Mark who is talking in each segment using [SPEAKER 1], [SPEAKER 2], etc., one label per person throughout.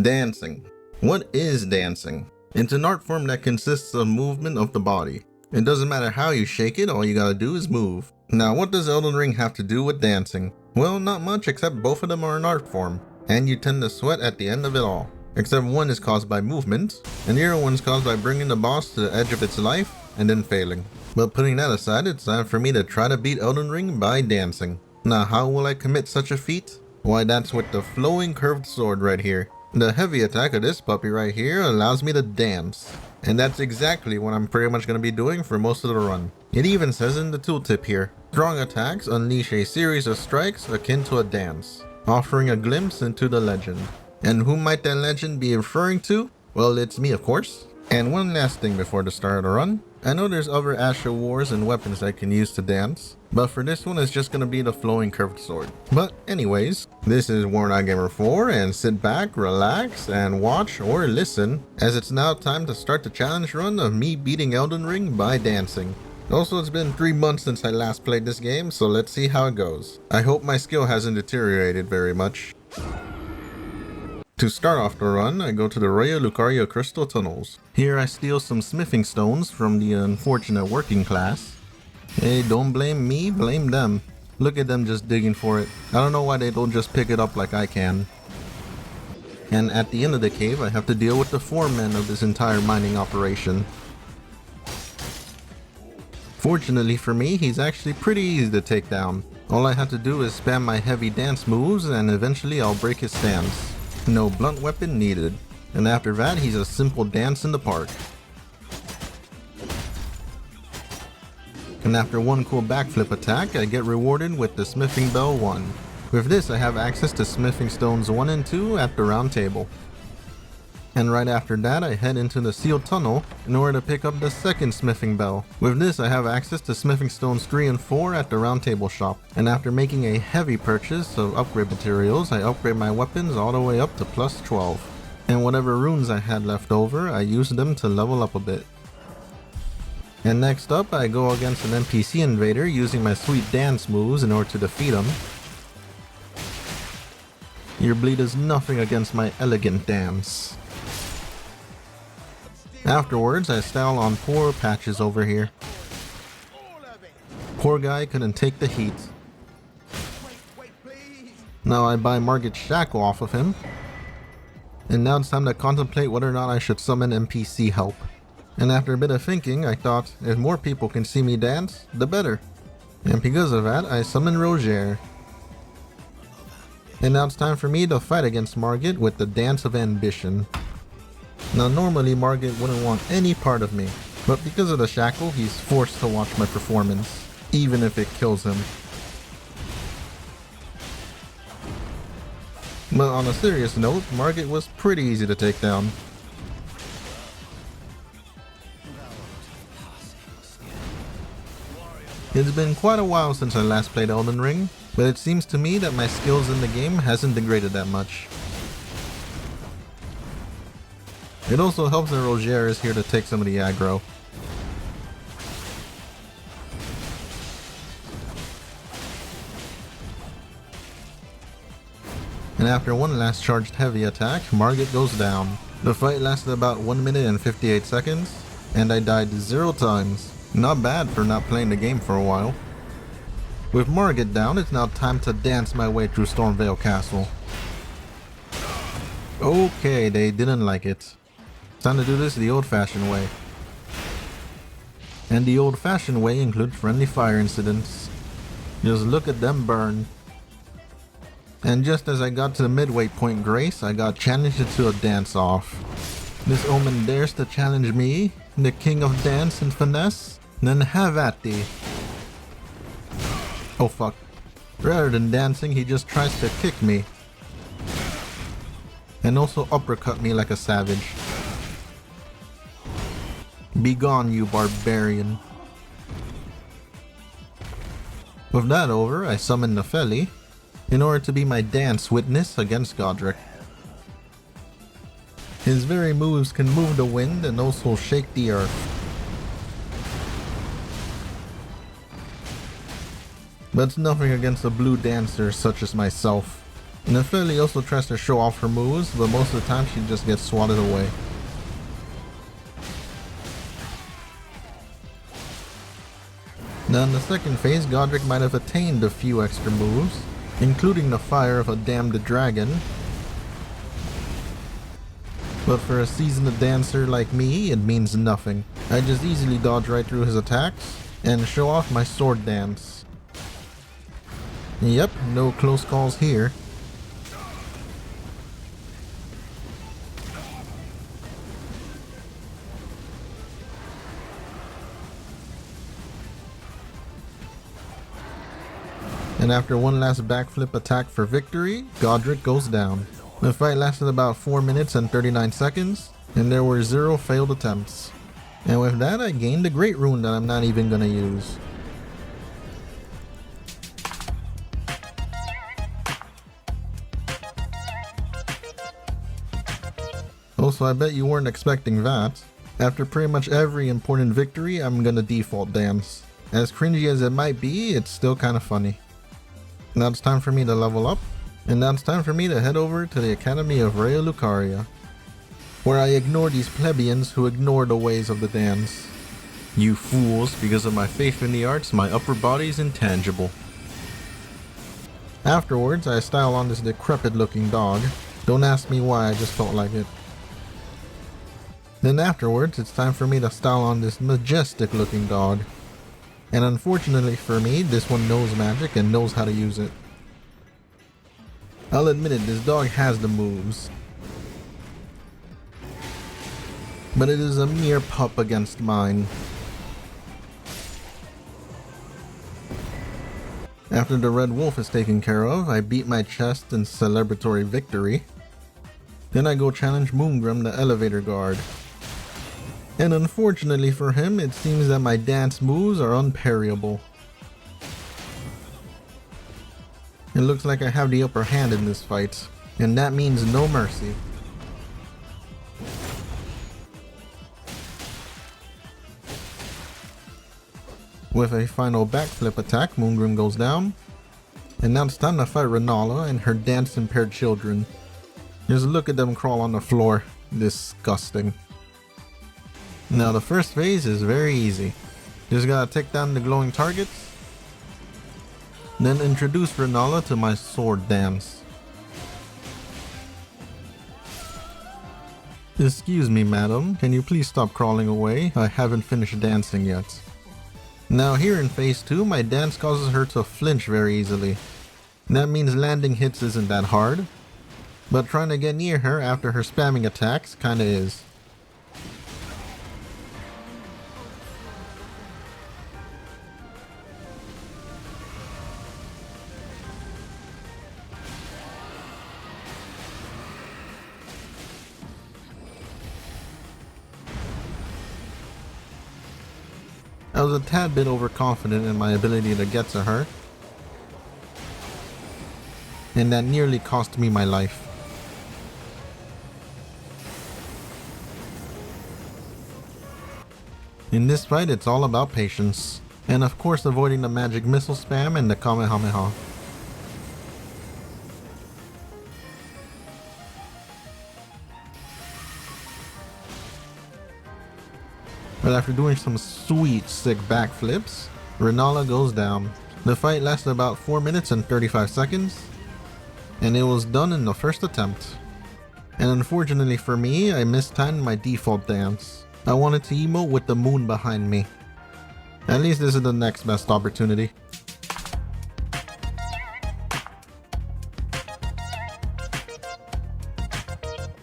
[SPEAKER 1] Dancing. What is dancing? It's an art form that consists of movement of the body. It doesn't matter how you shake it, all you gotta do is move. Now what does Elden Ring have to do with dancing? Well, not much, except both of them are an art form, and you tend to sweat at the end of it all. Except one is caused by movement, and the other one's caused by bringing the boss to the edge of its life and then failing. But putting that aside, it's time for me to try to beat Elden Ring by dancing. Now how will I commit such a feat? Why, that's with the flowing curved sword right here. The heavy attack of this puppy right here allows me to dance. And that's exactly what I'm pretty much going to be doing for most of the run. It even says in the tooltip here, strong attacks unleash a series of strikes akin to a dance, offering a glimpse into the legend. And who might that legend be referring to? Well, it's me, of course. And one last thing before the start of the run. I know there's other Asher Wars and weapons I can use to dance, but for this one it's just gonna be the flowing curved sword. But anyways, this is Worn Gamer 4, and sit back, relax, and watch or listen, as it's now time to start the challenge run of me beating Elden Ring by dancing. Also, it's been 3 months since I last played this game, so let's see how it goes. I hope my skill hasn't deteriorated very much. To start off the run, I go to the Raya Lucaria Crystal Tunnels. Here I steal some smithing stones from the unfortunate working class. Hey, don't blame me, blame them. Look at them just digging for it. I don't know why they don't just pick it up like I can. And at the end of the cave, I have to deal with the foreman of this entire mining operation. Fortunately for me, he's actually pretty easy to take down. All I have to do is spam my heavy dance moves and eventually I'll break his stance. No blunt weapon needed. And after that, he's a simple dance in the park. And after one cool backflip attack, I get rewarded with the Smithing Bell 1. With this, I have access to Smithing Stones 1 and 2 at the round table. And right after that, I head into the sealed tunnel in order to pick up the second smithing bell. With this, I have access to smithing stones 3 and 4 at the round table shop. And after making a heavy purchase of upgrade materials, I upgrade my weapons all the way up to plus 12. And whatever runes I had left over, I used them to level up a bit. And next up, I go against an NPC invader using my sweet dance moves in order to defeat him. Your bleed is nothing against my elegant dance. Afterwards, I style on poor Patches over here. Poor guy couldn't take the heat. Now I buy Margit's shackle off of him. And now it's time to contemplate whether or not I should summon NPC help. And after a bit of thinking, I thought, if more people can see me dance, the better. And because of that, I summon Roger. And now it's time for me to fight against Margit with the Dance of Ambition. Now normally Margit wouldn't want any part of me, but because of the shackle, he's forced to watch my performance, even if it kills him. But on a serious note, Margit was pretty easy to take down. It's been quite a while since I last played Elden Ring, but it seems to me that my skills in the game hasn't degraded that much. It also helps that Roger is here to take some of the aggro. And after one last charged heavy attack, Margit goes down. The fight lasted about 1 minute and 58 seconds, and I died 0 times. Not bad for not playing the game for a while. With Margit down, it's now time to dance my way through Stormveil Castle. Okay, they didn't like it. Time to do this the old-fashioned way. And the old-fashioned way includes friendly fire incidents. Just look at them burn. And just as I got to the midway point grace, I got challenged into a dance-off. This Omen dares to challenge me, the king of dance and finesse? Then have at thee. Oh fuck. Rather than dancing, he just tries to kick me. And also uppercut me like a savage. Be gone, you barbarian. With that over, I summon Nefeli in order to be my dance witness against Godrick. His very moves can move the wind and also shake the earth. But nothing against a blue dancer such as myself. Nephili also tries to show off her moves, but most of the time she just gets swatted away. Now in the second phase, Godrick might have attained a few extra moves, including the fire of a damned dragon. But for a seasoned dancer like me, it means nothing. I just easily dodge right through his attacks and show off my sword dance. Yep, no close calls here. And after one last backflip attack for victory, Godrick goes down. The fight lasted about 4 minutes and 39 seconds, and there were 0 failed attempts. And with that, I gained a great rune that I'm not even gonna use. Also, I bet you weren't expecting that. After pretty much every important victory, I'm gonna default dance. As cringy as it might be, it's still kinda funny. Now it's time for me to level up, and now it's time for me to head over to the Academy of Raya Lucaria, where I ignore these plebeians who ignore the ways of the dance. You fools, because of my faith in the arts, my upper body is intangible. Afterwards, I style on this decrepit looking dog. Don't ask me why, I just felt like it. Then afterwards, it's time for me to style on this majestic looking dog. And unfortunately for me, this one knows magic and knows how to use it. I'll admit it, this dog has the moves. But it is a mere pup against mine. After the red wolf is taken care of, I beat my chest in celebratory victory. Then I go challenge Moongrim, the elevator guard. And unfortunately for him, it seems that my dance moves are unparryable. It looks like I have the upper hand in this fight, and that means no mercy. With a final backflip attack, Moongrim goes down. And now it's time to fight Rennala and her dance-impaired children. Just look at them crawl on the floor. Disgusting. Now the first phase is very easy. Just gotta take down the glowing targets. Then introduce Rennala to my sword dance. Excuse me, madam. Can you please stop crawling away? I haven't finished dancing yet. Now here in phase 2, my dance causes her to flinch very easily. That means landing hits isn't that hard. But trying to get near her after her spamming attacks kinda is. I was a tad bit overconfident in my ability to get to her, and that nearly cost me my life. In this fight, it's all about patience, and of course avoiding the magic missile spam and the Kamehameha. But after doing some sweet sick backflips, Rennala goes down. The fight lasted about 4 minutes and 35 seconds, and it was done in the first attempt. And unfortunately for me, I mistimed my default dance. I wanted to emote with the moon behind me. At least this is the next best opportunity.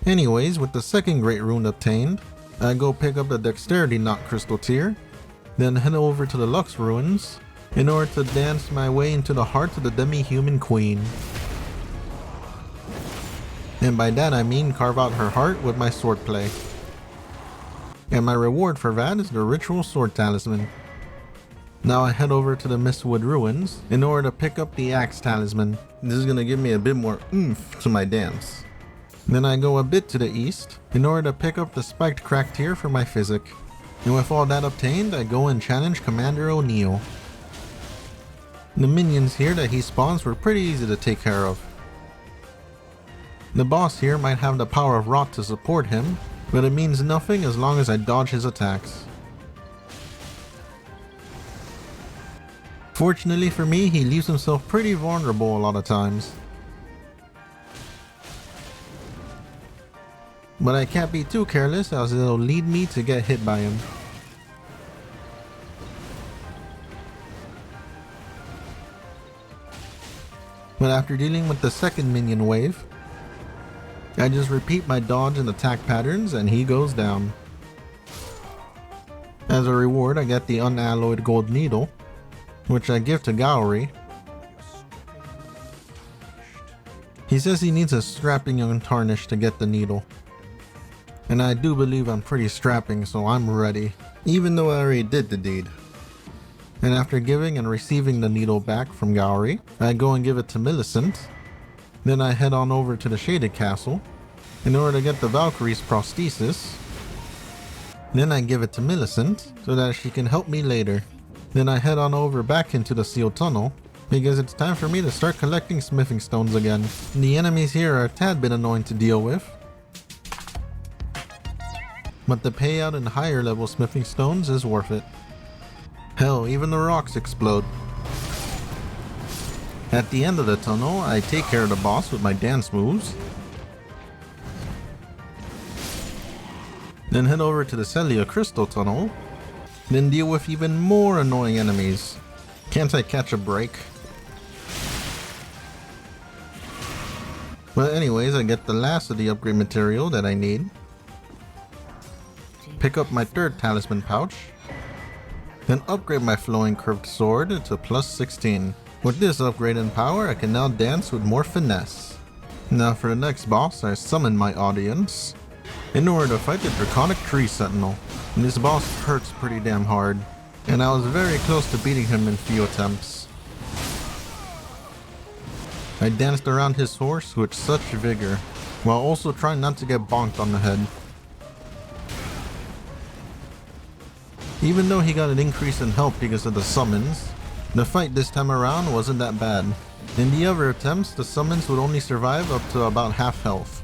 [SPEAKER 1] Anyways, with the second great rune obtained, I go pick up the Dexterity Knot Crystal tier, then head over to the Loux ruins in order to dance my way into the heart of the demi-human queen. And by that I mean carve out her heart with my swordplay. And my reward for that is the Ritual Sword Talisman. Now I head over to the Mistwood ruins in order to pick up the Axe Talisman. This is gonna give me a bit more oomph to my dance. Then I go a bit to the east in order to pick up the Spiked Crack tier for my physic. And with all that obtained, I go and challenge Commander O'Neill. The minions here that he spawns were pretty easy to take care of. The boss here might have the power of rot to support him, but it means nothing as long as I dodge his attacks. Fortunately for me, he leaves himself pretty vulnerable a lot of times. But I can't be too careless as it'll lead me to get hit by him. But after dealing with the second minion wave, I just repeat my dodge and attack patterns and he goes down. As a reward, I get the unalloyed gold needle, which I give to Godrick. He says he needs a strapping untarnished to get the needle. And I do believe I'm pretty strapping, so I'm ready, even though I already did the deed. And after giving and receiving the needle back from Godrick, I go and give it to Millicent. Then I head on over to the Shaded Castle in order to get the Valkyrie's prosthesis. Then I give it to Millicent so that she can help me later. Then I head on over back into the sealed tunnel because it's time for me to start collecting smithing stones again. The enemies here are a tad bit annoying to deal with, but the payout in higher level smithing stones is worth it. Hell, even the rocks explode. At the end of the tunnel, I take care of the boss with my dance moves. Then head over to the Celia Crystal Tunnel. Then deal with even more annoying enemies. Can't I catch a break? But anyways, I get the last of the upgrade material that I need. Pick up my third talisman pouch. Then upgrade my flowing curved sword to plus 16. With this upgrade in power, I can now dance with more finesse. Now for the next boss, I summon my audience in order to fight the Draconic Tree Sentinel. And this boss hurts pretty damn hard, and I was very close to beating him in few attempts. I danced around his horse with such vigor, while also trying not to get bonked on the head. Even though he got an increase in health because of the summons, the fight this time around wasn't that bad. In the other attempts, the summons would only survive up to about half health.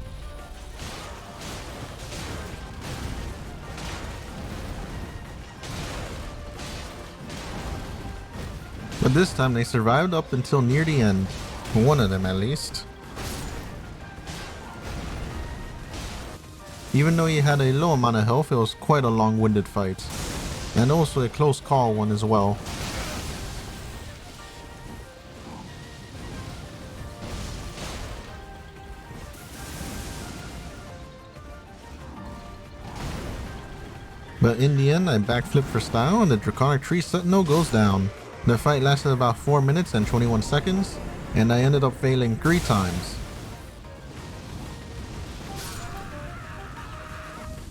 [SPEAKER 1] But this time they survived up until near the end. One of them at least. Even though he had a low amount of health, it was quite a long-winded fight. And also a close call one as well. But in the end, I backflip for style and the Draconic Tree Sentinel goes down. The fight lasted about 4 minutes and 21 seconds, and I ended up failing 3 times.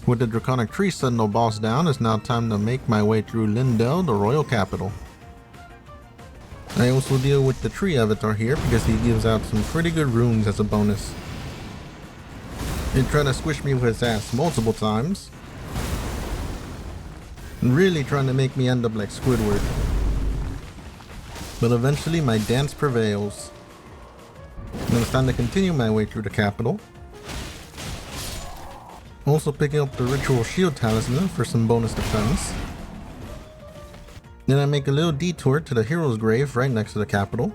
[SPEAKER 1] With the Draconic Tree Sentinel boss down, it's now time to make my way through Lindell, the royal capital. I also deal with the tree avatar here because he gives out some pretty good runes as a bonus. He tried to squish me with his ass multiple times, really trying to make me end up like Squidward. But eventually my dance prevails. Then it's time to continue my way through the capital. Also picking up the Ritual Shield Talisman for some bonus defense. Then I make a little detour to the Hero's Grave right next to the capital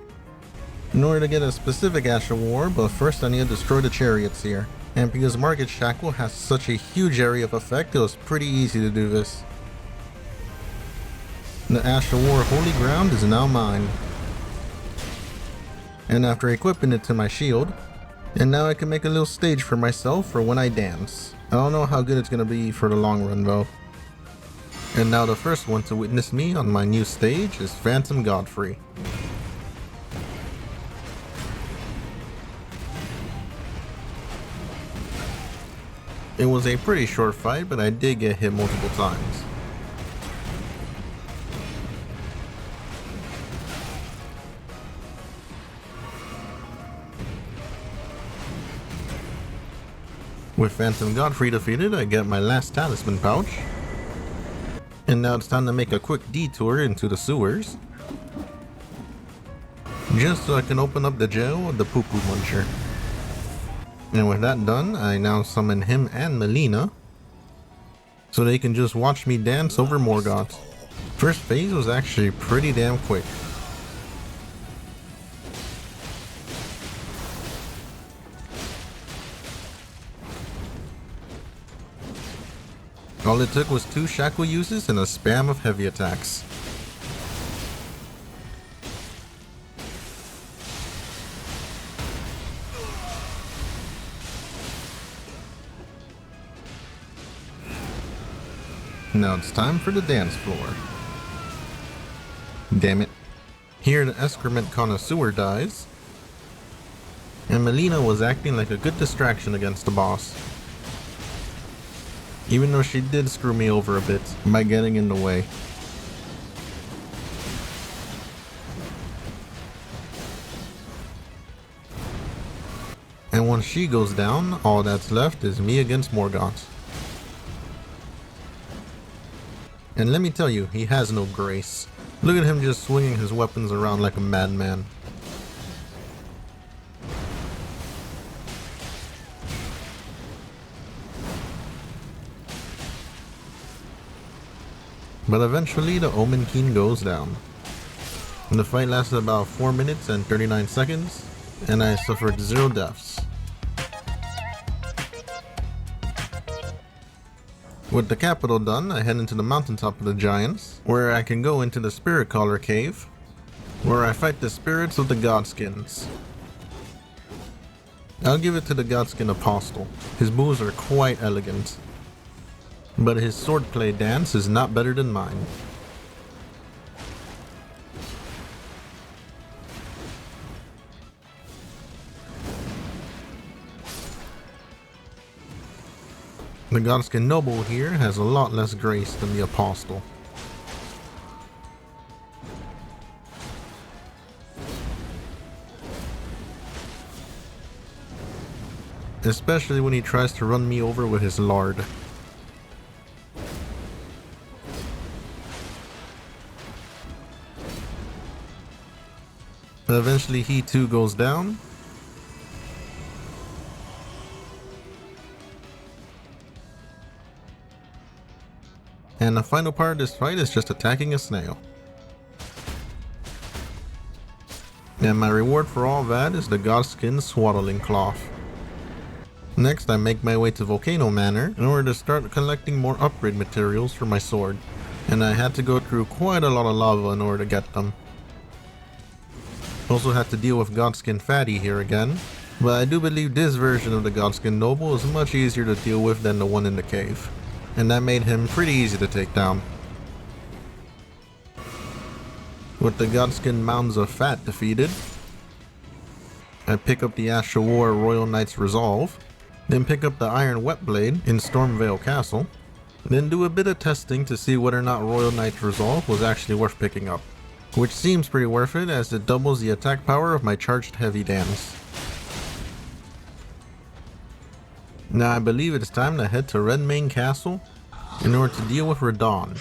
[SPEAKER 1] in order to get a specific Ash of War, but first I need to destroy the chariots here. And because Margit's Shackle has such a huge area of effect, it was pretty easy to do this. The Ash of War Holy Ground is now mine. And after equipping it to my shield, and now I can make a little stage for myself for when I dance. I don't know how good it's gonna be for the long run though. And now the first one to witness me on my new stage is Phantom Godfrey. It was a pretty short fight, but I did get hit multiple times. With Phantom Godfrey defeated, I get my last talisman pouch. And now it's time to make a quick detour into the sewers, just so I can open up the jail of the Poo Poo Muncher. And with that done, I now summon him and Malenia, so they can just watch me dance over Morgott. First phase was actually pretty damn quick. All it took was 2 shackle uses and a spam of heavy attacks. Now it's time for the dance floor. Damn it. Here the excrement connoisseur dies, and Malenia was acting like a good distraction against the boss. Even though she did screw me over a bit by getting in the way. And once she goes down, all that's left is me against Morgott. And let me tell you, he has no grace. Look at him just swinging his weapons around like a madman. But eventually the Omen King goes down. And the fight lasted about 4 minutes and 39 seconds, and I suffered 0 deaths. With the capital done, I head into the mountaintop of the giants, where I can go into the Spirit Caller cave, where I fight the spirits of the Godskins. I'll give it to the Godskin Apostle. His moves are quite elegant, but his swordplay dance is not better than mine. The Godskin Noble here has a lot less grace than the Apostle. Especially when he tries to run me over with his lard. But eventually he too goes down. And the final part of this fight is just attacking a snail. And my reward for all that is the Godskin Swaddling Cloth. Next I make my way to Volcano Manor in order to start collecting more upgrade materials for my sword. And I had to go through quite a lot of lava in order to get them. Also had to deal with Godskin Fatty here again, but I do believe this version of the Godskin Noble is much easier to deal with than the one in the cave. And that made him pretty easy to take down. With the Godskin Mounds of Fat defeated, I pick up the Ashawar Royal Knight's Resolve, then pick up the Iron Whetblade in Stormvale Castle, then do a bit of testing to see whether or not Royal Knight's Resolve was actually worth picking up, which seems pretty worth it as it doubles the attack power of my charged heavy dance. Now I believe it's time to head to Redmane Castle in order to deal with Radahn.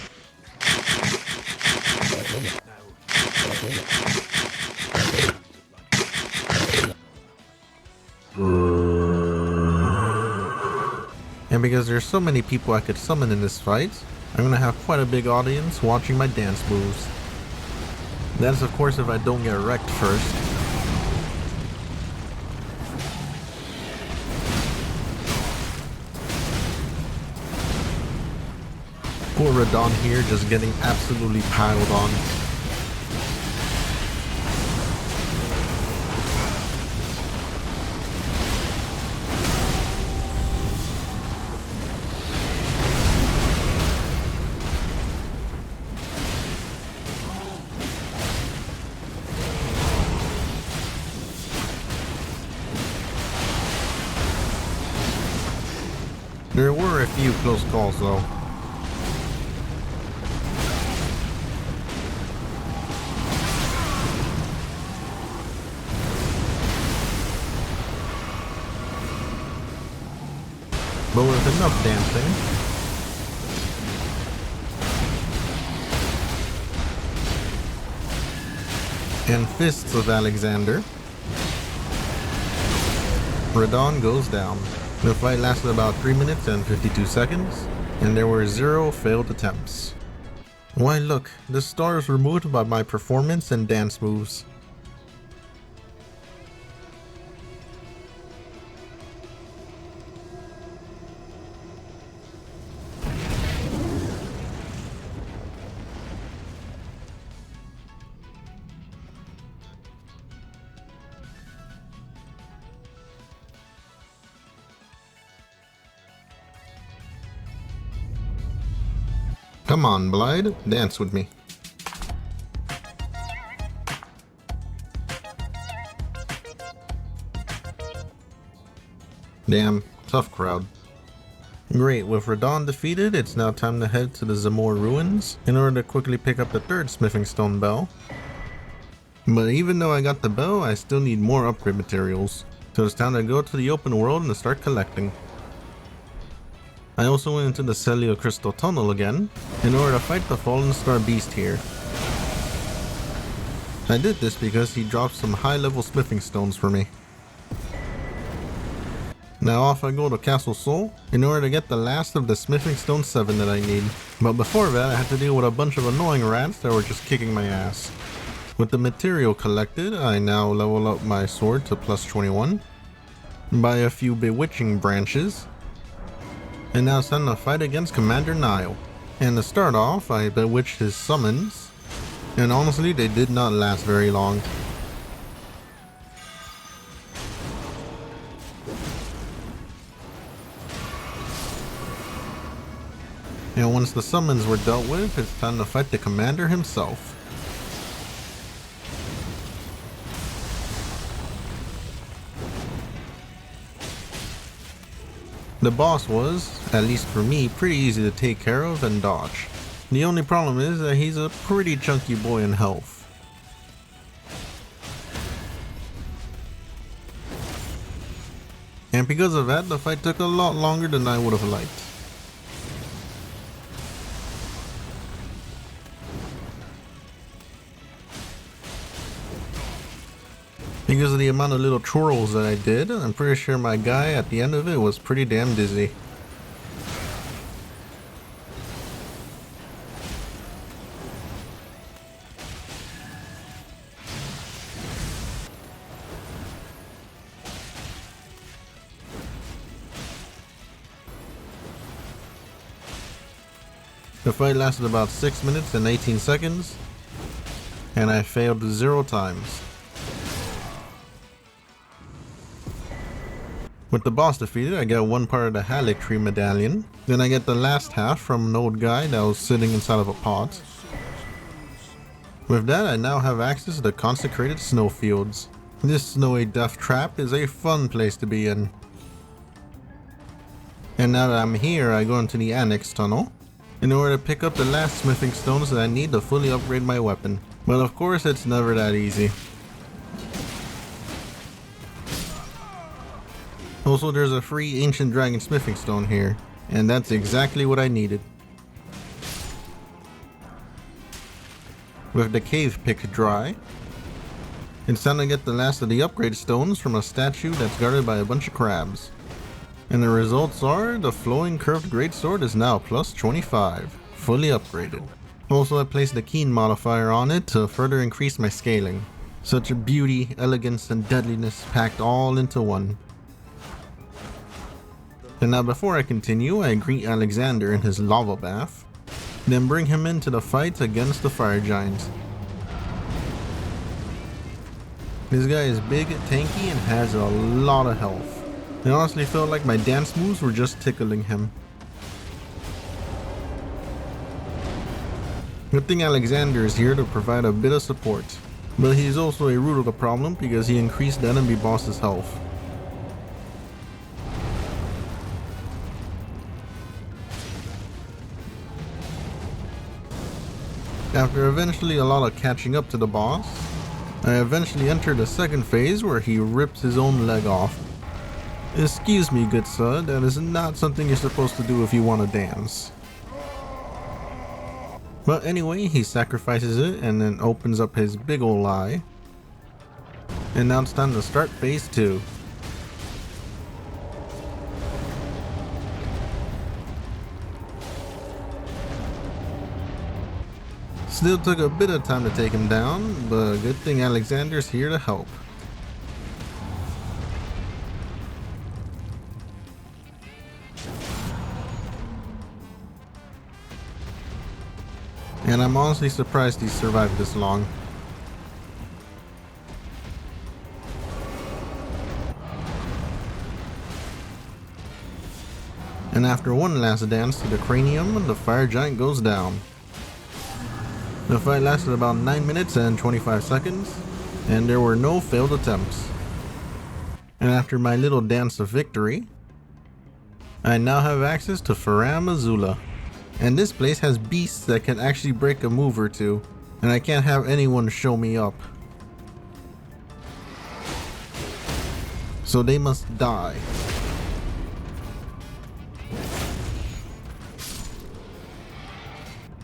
[SPEAKER 1] And because there's so many people I could summon in this fight, I'm gonna have quite a big audience watching my dance moves. That's of course if I don't get wrecked first. Poor Radahn here just getting absolutely piled on. There were a few close calls though. But with enough dancing, and fists of Alexander, Radahn goes down. The fight lasted about 3 minutes and 52 seconds, and there were 0 failed attempts. Why look, the star is removed by my performance and dance moves. Come on, Blide, dance with me. Damn, tough crowd. Great, with Radahn defeated, it's now time to head to the Zamor ruins in order to quickly pick up the 3rd smithing stone bell. But even though I got the bell, I still need more upgrade materials, so it's time to go to the open world and to start collecting. I also went into the Celio Crystal Tunnel again, in order to fight the Fallen Star Beast here. I did this because he dropped some high level smithing stones for me. Now off I go to Castle Sol, in order to get the last of the smithing stone 7 that I need. But before that I had to deal with a bunch of annoying rats that were just kicking my ass. With the material collected, I now level up my sword to plus 21, buy a few bewitching branches, and now it's time to fight against Commander Niall. And to start off, I bewitched his summons, and honestly they did not last very long. And once the summons were dealt with, it's time to fight the commander himself. The boss was, at least for me, pretty easy to take care of and dodge. The only problem is that he's a pretty chunky boy in health. And because of that, the fight took a lot longer than I would have liked. Because of the amount of little twirls that I did, I'm pretty sure my guy at the end of it was pretty damn dizzy. The fight lasted about 6 minutes and 18 seconds, and I failed 0 times. With the boss defeated, I get one part of the Haligtree medallion. Then I get the last half from an old guy that was sitting inside of a pot. With that, I now have access to the consecrated snowfields. This snowy death trap is a fun place to be in. And now that I'm here, I go into the Annex Tunnel in order to pick up the last smithing stones that I need to fully upgrade my weapon. But of course, it's never that easy. Also, there's a free ancient dragon smithing stone here, and that's exactly what I needed. With the cave picked dry, it's time to get the last of the upgrade stones from a statue that's guarded by a bunch of crabs. And the results are, the flowing curved greatsword is now plus 25, fully upgraded. Also, I placed the keen modifier on it to further increase my scaling. Such beauty, elegance, and deadliness packed all into one. And now before I continue, I greet Alexander in his lava bath, then bring him into the fight against the fire giants. This guy is big, tanky, and has a lot of health. I honestly felt like my dance moves were just tickling him. Good thing Alexander is here to provide a bit of support, but he's also a root of the problem because he increased the enemy boss's health. After eventually a lot of catching up to the boss, I eventually entered the second phase where he rips his own leg off. Excuse me, good sir, that is not something you're supposed to do if you want to dance. But anyway, he sacrifices it and then opens up his big ol' eye. And now it's time to start phase 2. Still took a bit of time to take him down, but good thing Alexander's here to help. And I'm honestly surprised he survived this long. And after one last dance to the cranium, the fire giant goes down. The fight lasted about 9 minutes and 25 seconds, and there were no failed attempts. And after my little dance of victory, I now have access to Faram Azula. And this place has beasts that can actually break a move or two, and I can't have anyone show me up. So they must die.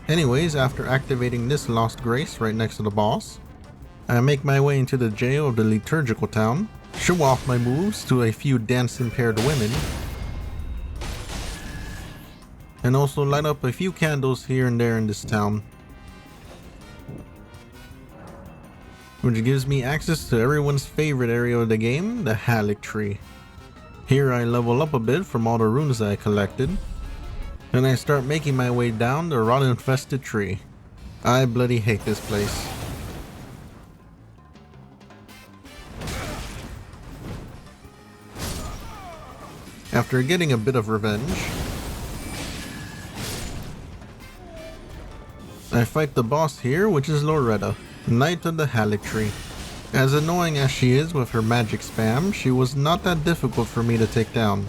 [SPEAKER 1] Anyways, after activating this Lost Grace right next to the boss, I make my way into the jail of the liturgical town, show off my moves to a few dance-impaired women, and also light up a few candles here and there in this town, which gives me access to everyone's favorite area of the game, the Haligtree. Here I level up a bit from all the runes that I collected, and I start making my way down the rot-infested tree. I bloody hate this place. After getting a bit of revenge, I fight the boss here, which is Loretta, Knight of the Haligtree. As annoying as she is with her magic spam, she was not that difficult for me to take down.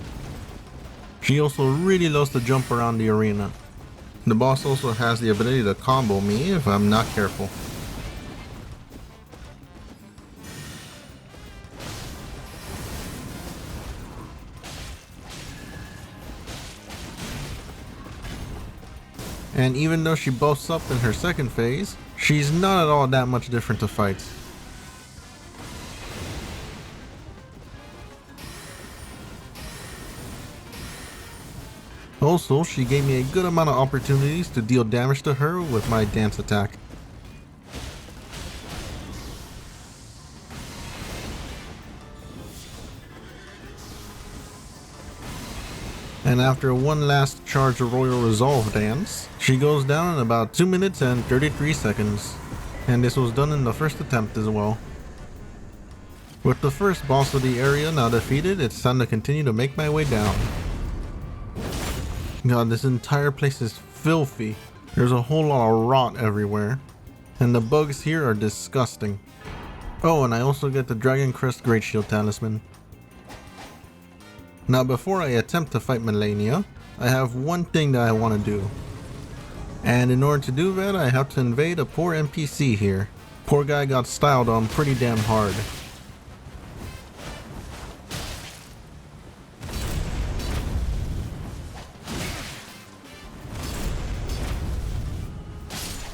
[SPEAKER 1] She also really loves to jump around the arena. The boss also has the ability to combo me if I'm not careful. And even though she buffs up in her second phase, she's not at all that much different to fight. Also, she gave me a good amount of opportunities to deal damage to her with my dance attack. And after one last charge of Royal Resolve dance, she goes down in about 2 minutes and 33 seconds. And this was done in the first attempt as well. With the first boss of the area now defeated, it's time to continue to make my way down. God, this entire place is filthy. There's a whole lot of rot everywhere. And the bugs here are disgusting. Oh, and I also get the Dragon Crest Great Shield Talisman. Now before I attempt to fight Malenia, I have one thing that I want to do. And in order to do that, I have to invade a poor NPC here. Poor guy got styled on pretty damn hard.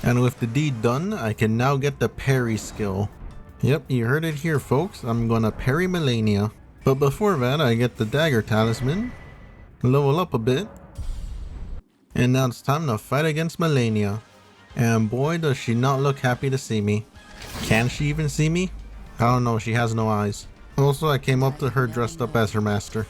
[SPEAKER 1] And with the deed done, I can now get the parry skill. Yep, you heard it here folks, I'm gonna parry Malenia. But before that, I get the dagger talisman, level up a bit, and now it's time to fight against Malenia. And boy does she not look happy to see me. Can she even see me? I don't know, she has no eyes. Also, I came up to her dressed up as her master.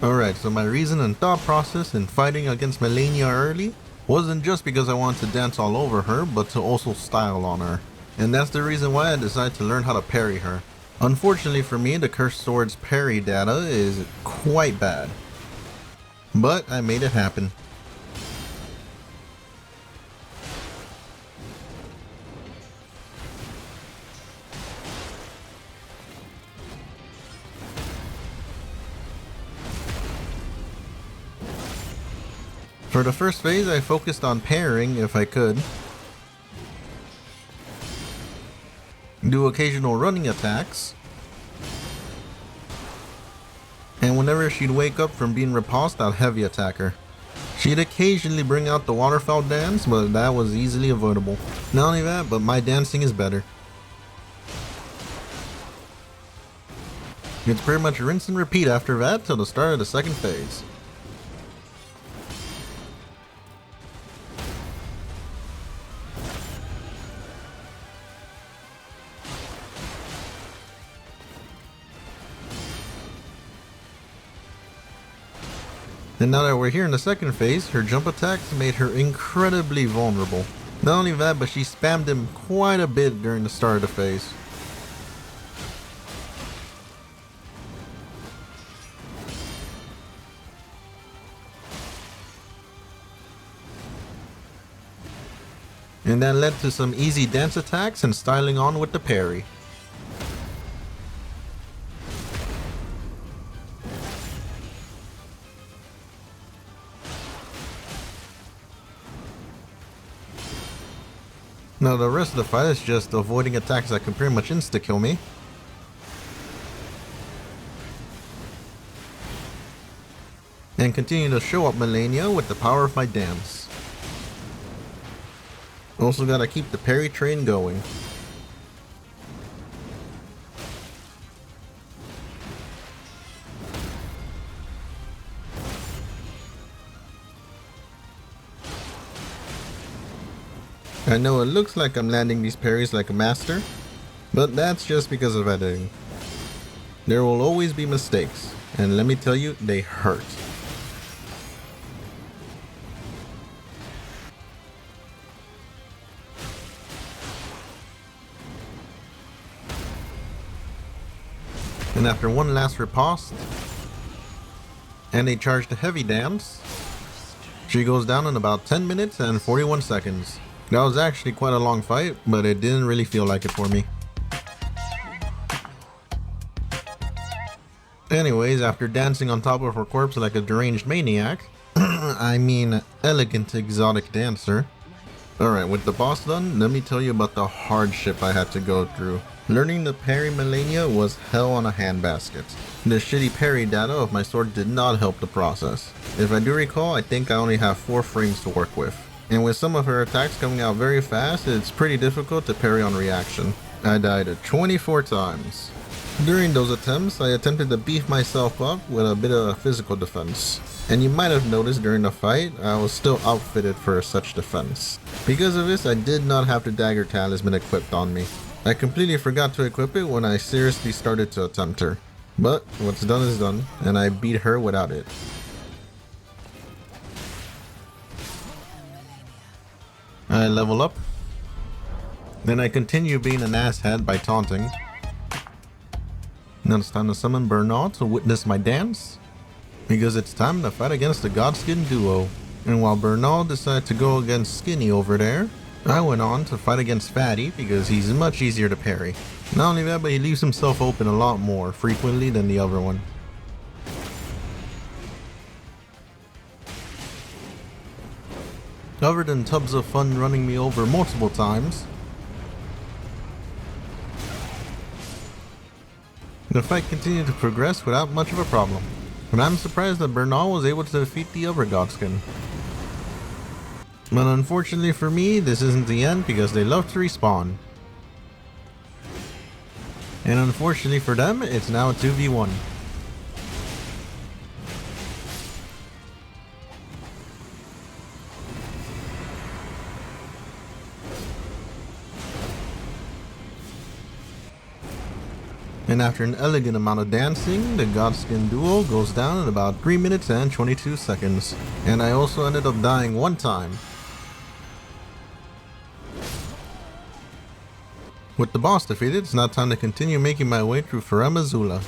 [SPEAKER 1] Alright, so my reason and thought process in fighting against Malenia early wasn't just because I wanted to dance all over her, but to also style on her. And that's the reason why I decided to learn how to parry her. Unfortunately for me, the Cursed Sword's parry data is quite bad. But I made it happen. For the first phase, I focused on parrying if I could. Do occasional running attacks. And whenever she'd wake up from being repulsed, I'd heavy attack her. She'd occasionally bring out the waterfowl dance, but that was easily avoidable. Not only that, but my dancing is better. It's pretty much rinse and repeat after that till the start of the second phase. And now that we're here in the second phase, her jump attacks made her incredibly vulnerable. Not only that, but she spammed him quite a bit during the start of the phase. And that led to some easy dance attacks and styling on with the parry. Now the rest of the fight is just avoiding attacks that can pretty much insta-kill me. And continue to show up Malenia with the power of my dance. Also gotta keep the parry train going. I know it looks like I'm landing these parries like a master, but that's just because of editing. There will always be mistakes, and let me tell you, they hurt. And after one last riposte, and a charged heavy dance, she goes down in about 10 minutes and 41 seconds. That was actually quite a long fight, but it didn't really feel like it for me. Anyways, after dancing on top of her corpse like a deranged maniac, I mean elegant exotic dancer. Alright, with the boss done, let me tell you about the hardship I had to go through. Learning to parry Malenia was hell on a handbasket. The shitty parry data of my sword did not help the process. If I do recall, I think I only have 4 frames to work with. And with some of her attacks coming out very fast, it's pretty difficult to parry on reaction. I died 24 times. During those attempts, I attempted to beef myself up with a bit of physical defense. And you might have noticed during the fight, I was still outfitted for such defense. Because of this, I did not have the dagger talisman equipped on me. I completely forgot to equip it when I seriously started to attempt her. But what's done is done, and I beat her without it. I level up. Then I continue being an asshat by taunting. Now it's time to summon Bernal to witness my dance, because it's time to fight against the Godskin duo. And while Bernal decided to go against Skinny over there, I went on to fight against Fatty because he's much easier to parry. Not only that, but he leaves himself open a lot more frequently than the other one. Other than tubs of fun running me over multiple times, the fight continued to progress without much of a problem. But I'm surprised that Bernal was able to defeat the other Godskin. But unfortunately for me, this isn't the end because they love to respawn. And unfortunately for them, it's now a 2v1. And after an elegant amount of dancing, the Godskin duo goes down in about 3 minutes and 22 seconds. And I also ended up dying one time. With the boss defeated, it's now time to continue making my way through Farum Azula.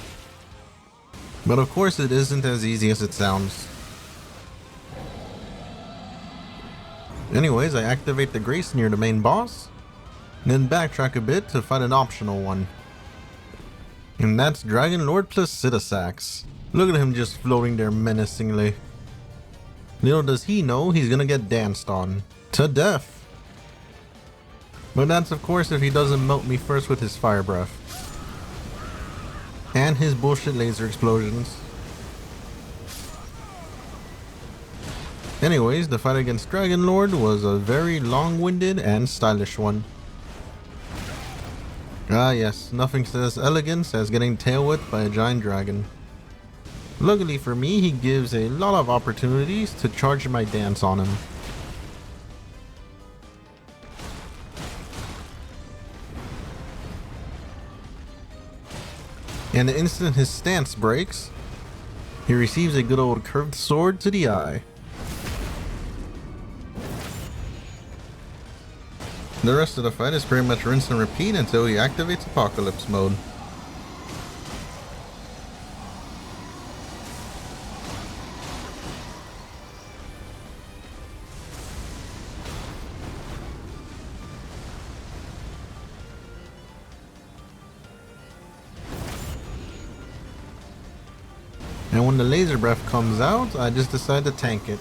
[SPEAKER 1] But of course it isn't as easy as it sounds. Anyways, I activate the Grace near the main boss, then backtrack a bit to fight an optional one. And that's Dragonlord Placidusax. Look at him just floating there menacingly. Little does he know he's gonna get danced on. To death. But that's of course if he doesn't melt me first with his fire breath. And his bullshit laser explosions. Anyways, the fight against Dragonlord was a very long-winded and stylish one. Ah yes, nothing says elegance as getting tail whipped by a giant dragon. Luckily for me, he gives a lot of opportunities to charge my dance on him. And the instant his stance breaks, He receives a good old curved sword to the eye. The rest of the fight is pretty much rinse and repeat until he activates Apocalypse mode. And when the laser breath comes out, I just decide to tank it.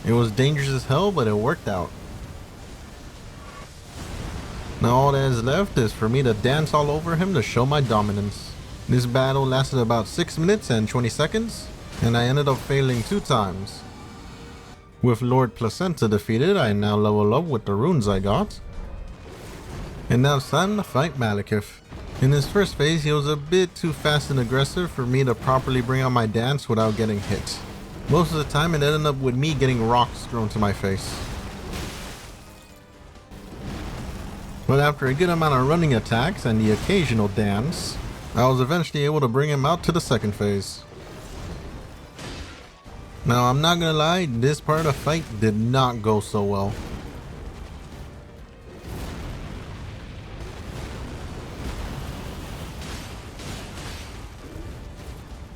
[SPEAKER 1] It was dangerous as hell, but it worked out. Now all that is left is for me to dance all over him to show my dominance. This battle lasted about 6 minutes and 20 seconds, and I ended up failing 2 times. With Lord Placenta defeated, I now level up with the runes I got. And now it's time to fight Maliketh. In his first phase, he was a bit too fast and aggressive for me to properly bring out my dance without getting hit. Most of the time it ended up with me getting rocks thrown to my face. But after a good amount of running attacks and the occasional dance, I was eventually able to bring him out to the second phase. Now I'm not gonna lie, this part of the fight did not go so well.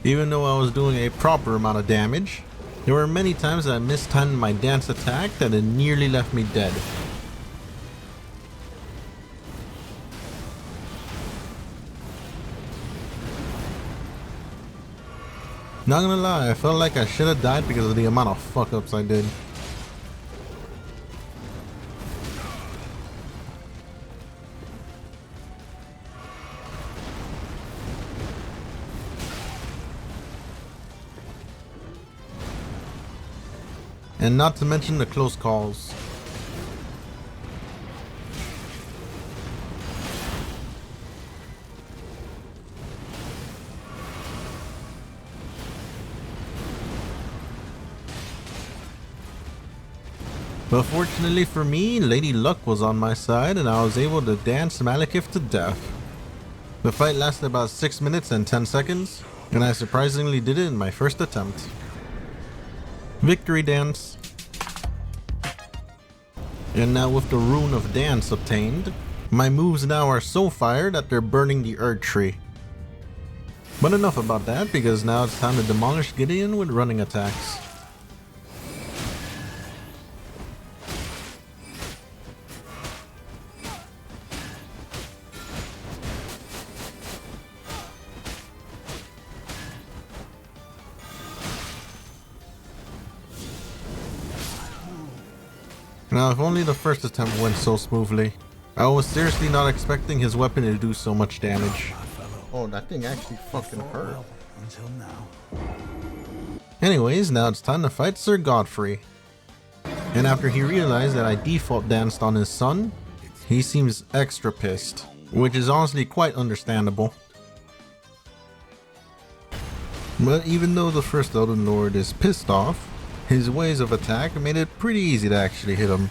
[SPEAKER 1] Even though I was doing a proper amount of damage, there were many times that I mistimed my dance attack that it nearly left me dead. Not gonna lie, I felt like I should have died because of the amount of fuck ups I did. And not to mention the close calls. But fortunately for me, Lady Luck was on my side and I was able to dance Maliketh to death. The fight lasted about 6 minutes and 10 seconds, and I surprisingly did it in my first attempt. Victory dance. And now with the rune of dance obtained, my moves now are so fire that they're burning the Earth Tree. But enough about that, because now it's time to demolish Gideon with running attacks. Now if only the first attempt went so smoothly. I was seriously not expecting his weapon to do so much damage. Oh, that thing actually fucking hurt. Until now. Anyways, now it's time to fight Sir Godfrey. And after he realized that I default danced on his son, he seems extra pissed, which is honestly quite understandable. But even though the first Elden Lord is pissed off, his ways of attack made it pretty easy to actually hit him.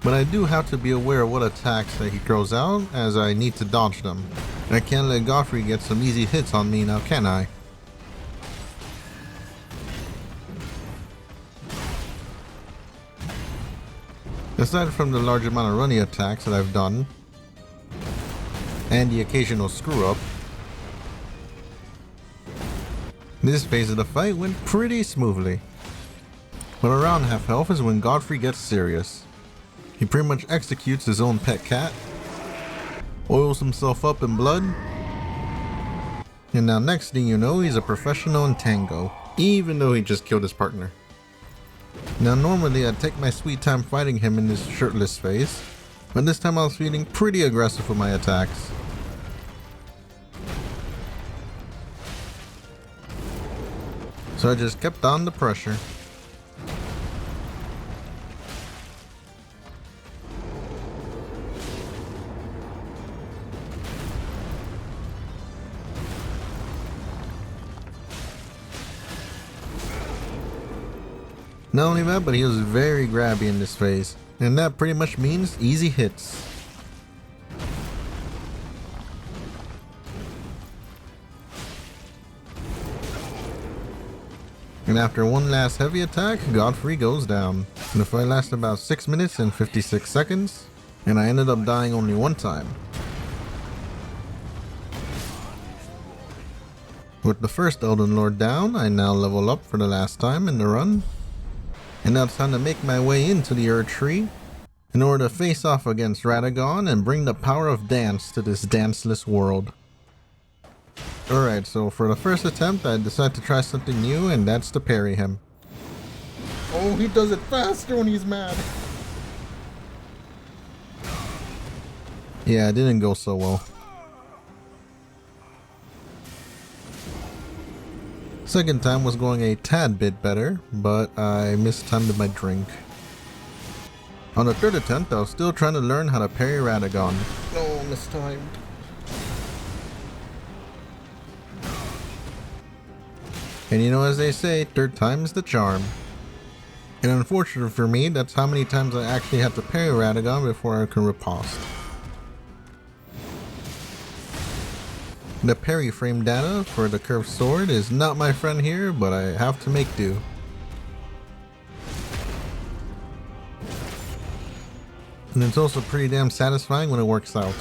[SPEAKER 1] But I do have to be aware of what attacks that he throws out, as I need to dodge them. I can't let Godfrey get some easy hits on me now, can I? Aside from the large amount of running attacks that I've done, and the occasional screw up, this phase of the fight went pretty smoothly. But around half health is when Godfrey gets serious. He pretty much executes his own pet cat, oils himself up in blood, and now next thing you know he's a professional in tango, even though he just killed his partner. Now normally I'd take my sweet time fighting him in this shirtless phase, but this time I was feeling pretty aggressive with my attacks. So I just kept on the pressure. Not only that, but he was very grabby in this phase, and that pretty much means easy hits. And after one last heavy attack, Godfrey goes down. And the fight lasted about 6 minutes and 56 seconds, and I ended up dying only one time. With the first Elden Lord down, I now level up for the last time in the run. And now it's time to make my way into the Erdtree in order to face off against Radagon and bring the power of dance to this danceless world. Alright, so for the first attempt, I decided to try something new, and that's to parry him. Oh, he does it faster when he's mad! Yeah, it didn't go so well. Second time was going a tad bit better, but I mistimed my drink. On the third attempt, I was still trying to learn how to parry Radagon. Oh, mistimed. And you know, as they say, third time's the charm. And unfortunately for me, that's how many times I actually have to parry Radagon before I can riposte. The parry frame data for the curved sword is not my friend here, but I have to make do. And it's also pretty damn satisfying when it works out.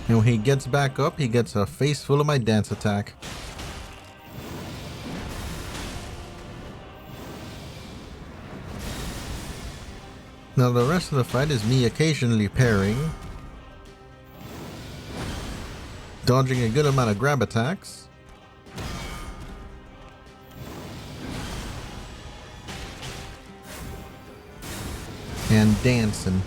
[SPEAKER 1] And when he gets back up, he gets a face full of my dance attack. Now the rest of the fight is me occasionally parrying, dodging a good amount of grab attacks, and dancing.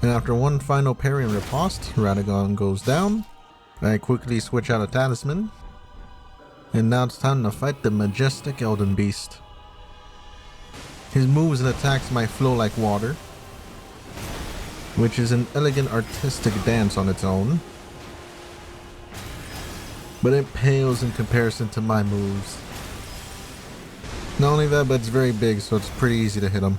[SPEAKER 1] And after one final parry and riposte, Radagon goes down. I quickly switch out a talisman. And now it's time to fight the majestic Elden Beast. His moves and attacks might flow like water, which is an elegant artistic dance on its own. But it pales in comparison to my moves. Not only that, but it's very big, so it's pretty easy to hit him.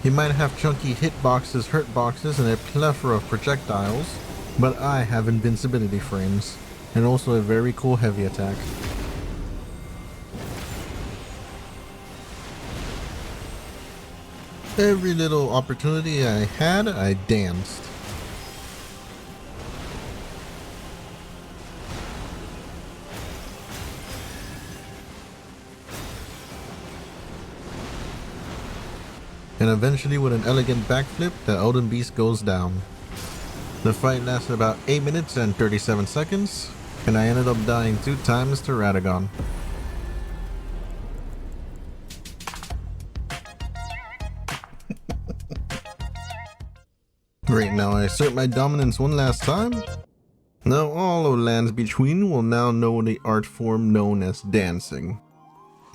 [SPEAKER 1] He might have chunky hitboxes, hurtboxes, and a plethora of projectiles, but I have invincibility frames, and also a very cool heavy attack. Every little opportunity I had, I danced. And eventually, with an elegant backflip, the Elden Beast goes down. The fight lasted about 8 minutes and 37 seconds, and I ended up dying 2 times to Radagon. Great, now I assert my dominance one last time. Now all of lands between will now know the art form known as dancing.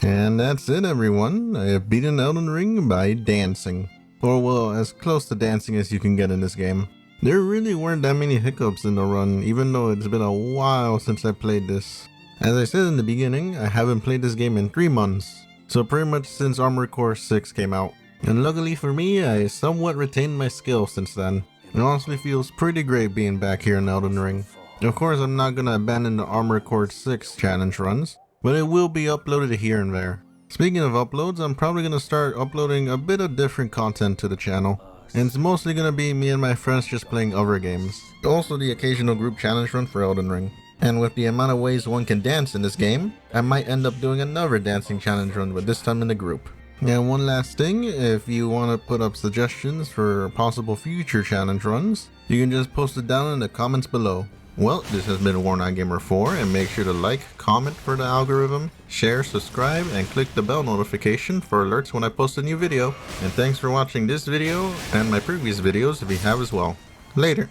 [SPEAKER 1] And that's it, everyone. I have beaten Elden Ring by dancing. Or well, as close to dancing as you can get in this game. There really weren't that many hiccups in the run, even though it's been a while since I played this. As I said in the beginning, I haven't played this game in 3 months. So pretty much since Armored Core 6 came out. And luckily for me, I somewhat retained my skill since then. It honestly feels pretty great being back here in Elden Ring. Of course, I'm not gonna abandon the Armored Core 6 challenge runs, but it will be uploaded here and there. Speaking of uploads, I'm probably going to start uploading a bit of different content to the channel. And it's mostly going to be me and my friends just playing other games. Also the occasional group challenge run for Elden Ring. And with the amount of ways one can dance in this game, I might end up doing another dancing challenge run, but this time in the group. And one last thing, if you want to put up suggestions for possible future challenge runs, you can just post it down in the comments below. Well, this has been Worn Gamer 4, and make sure to like, comment for the algorithm, share, subscribe, and click the bell notification for alerts when I post a new video. And thanks for watching this video, and my previous videos if you have as well. Later.